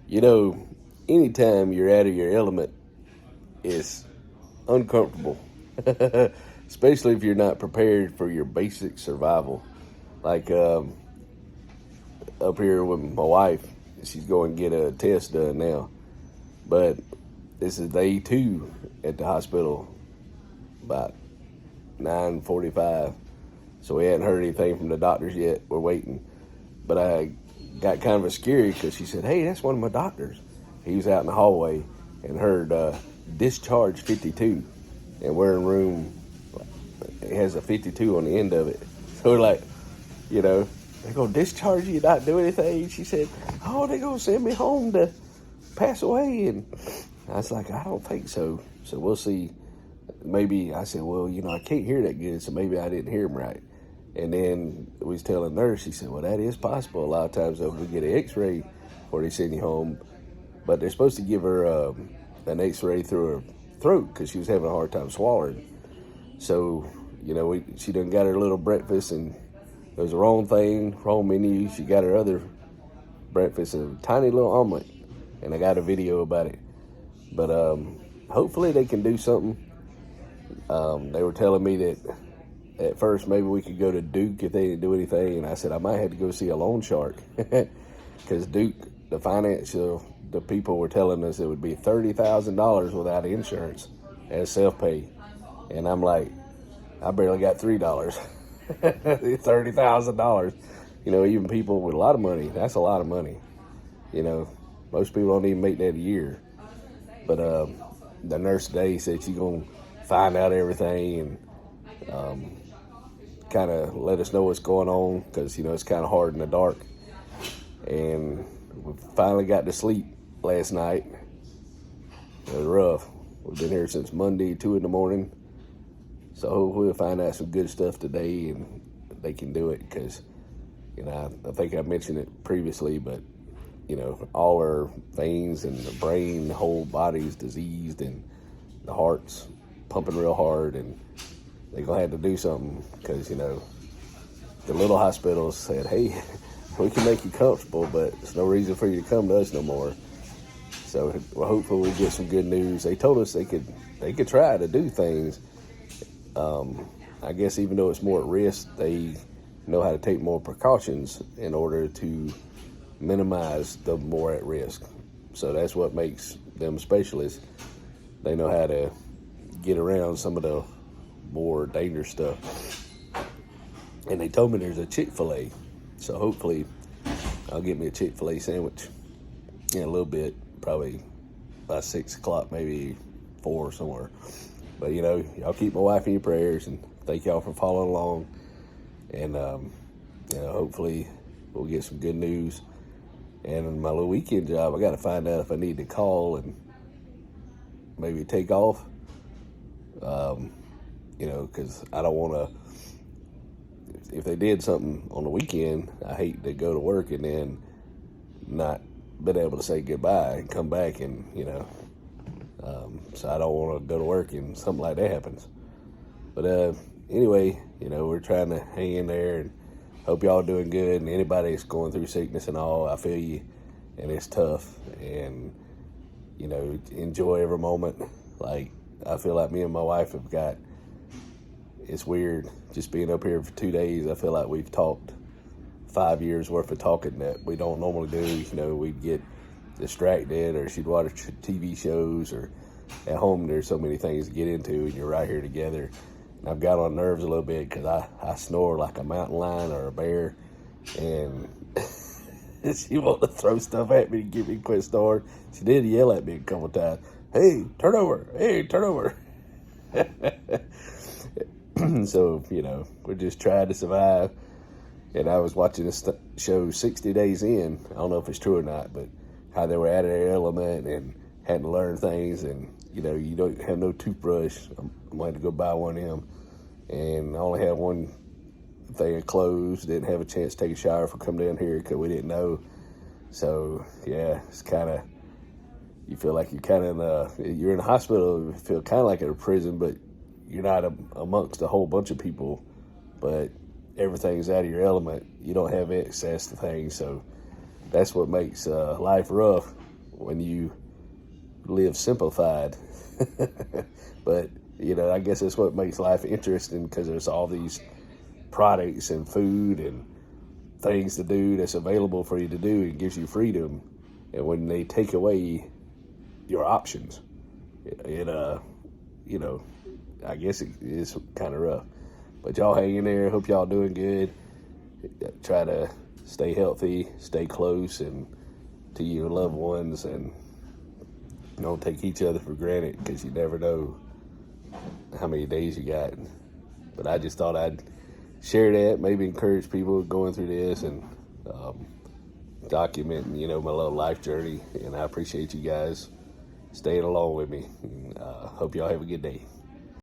You know, anytime you're out of your element, it's uncomfortable, especially if you're not prepared for your basic survival. Like up here with my wife, she's going to get a test done now, but this is day two at the hospital, about 9:45. So we hadn't heard anything from the doctors yet. We're waiting, but I got kind of scary because she said, "Hey, that's one of my doctors." He was out in the hallway and heard discharge 52, and we're in room. It has a 52 on the end of it. So we're like, they're gonna discharge you, not do anything. She said, "Oh, they're gonna send me home to pass away," and I was like, "I don't think so. So we'll see." Maybe I said, "Well, I can't hear that good, so maybe I didn't hear him right." And then we was telling the nurse, she said, "Well, that is possible. A lot of times we get an X-ray before they send you home, but they're supposed to give her an X-ray through her throat because she was having a hard time swallowing." So, she done got her little breakfast, and it was the wrong thing, wrong menu. She got her other breakfast, a tiny little omelet, and I got a video about it. But hopefully they can do something. They were telling me that at first maybe we could go to Duke if they didn't do anything, and I said I might have to go see a loan shark because Duke, the people were telling us it would be $30,000 without insurance as self-pay, and I'm like, I barely got $3. $30,000. Even people with a lot of money, that's a lot of money. Most people don't even make that a year. But the nurse today said she's gonna find out everything and kind of let us know what's going on because it's kind of hard in the dark. And we finally got to sleep last night. It was rough. We've been here since Monday, 2 in the morning. So hopefully we'll find out some good stuff today and they can do it because, I think I mentioned it previously, but, all our veins and the brain, the whole body's diseased and the heart's pumping real hard, and they're going to have to do something because, the little hospitals said, "Hey, we can make you comfortable, but there's no reason for you to come to us no more." So hopefully we'll get some good news. They told us they could try to do things. I guess even though it's more at risk, they know how to take more precautions in order to minimize the more at risk. So that's what makes them specialists. They know how to get around some of the more dangerous stuff. And they told me there's a Chick-fil-A. So hopefully I'll get me a Chick-fil-A sandwich in a little bit, probably by 6 o'clock, maybe 4 somewhere. But, y'all keep my wife in your prayers, and thank y'all for following along. And, hopefully we'll get some good news. And in my little weekend job, I got to find out if I need to call and maybe take off. Because I don't want to, if they did something on the weekend, I hate to go to work and then not been able to say goodbye and come back and, so I don't want to go to work and something like that happens. But anyway, we're trying to hang in there and hope y'all doing good. And anybody that's going through sickness and all, I feel you, and it's tough. And enjoy every moment. Like I feel like me and my wife have got. It's weird just being up here for 2 days. I feel like we've talked 5 years worth of talking that we don't normally do. We'd get distracted, or she'd watch TV shows, or at home there's so many things to get into, and you're right here together. And I've got on nerves a little bit because I snore like a mountain lion or a bear, and she wanted to throw stuff at me to get me to quit snoring. She did yell at me a couple times. "Hey, turn over! Hey, turn over!" So, we're just trying to survive. And I was watching this show 60 Days In. I don't know if it's true or not, but how they were out of their element and had to learn things. And, you don't have no toothbrush. I'm going to go buy one of them. And I only had one thing of clothes. Didn't have a chance to take a shower for come down here because we didn't know. So, yeah, it's kind of, you feel like you're kind of you're in a hospital. You feel kind of like in a prison, but you're not amongst a whole bunch of people, but everything's out of your element. You don't have access to things, so that's what makes life rough. when you live simplified. But, I guess that's what makes life interesting, because there's all these products and food and things to do that's available for you to do. It gives you freedom. And when they take away your options, I guess it is kind of rough. But y'all hang in there. Hope y'all doing good. Try to stay healthy, stay close and to your loved ones, and don't take each other for granted, because you never know how many days you got. But I just thought I'd share that, maybe encourage people going through this, and documenting, my little life journey. And I appreciate you guys staying along with me. Hope y'all have a good day.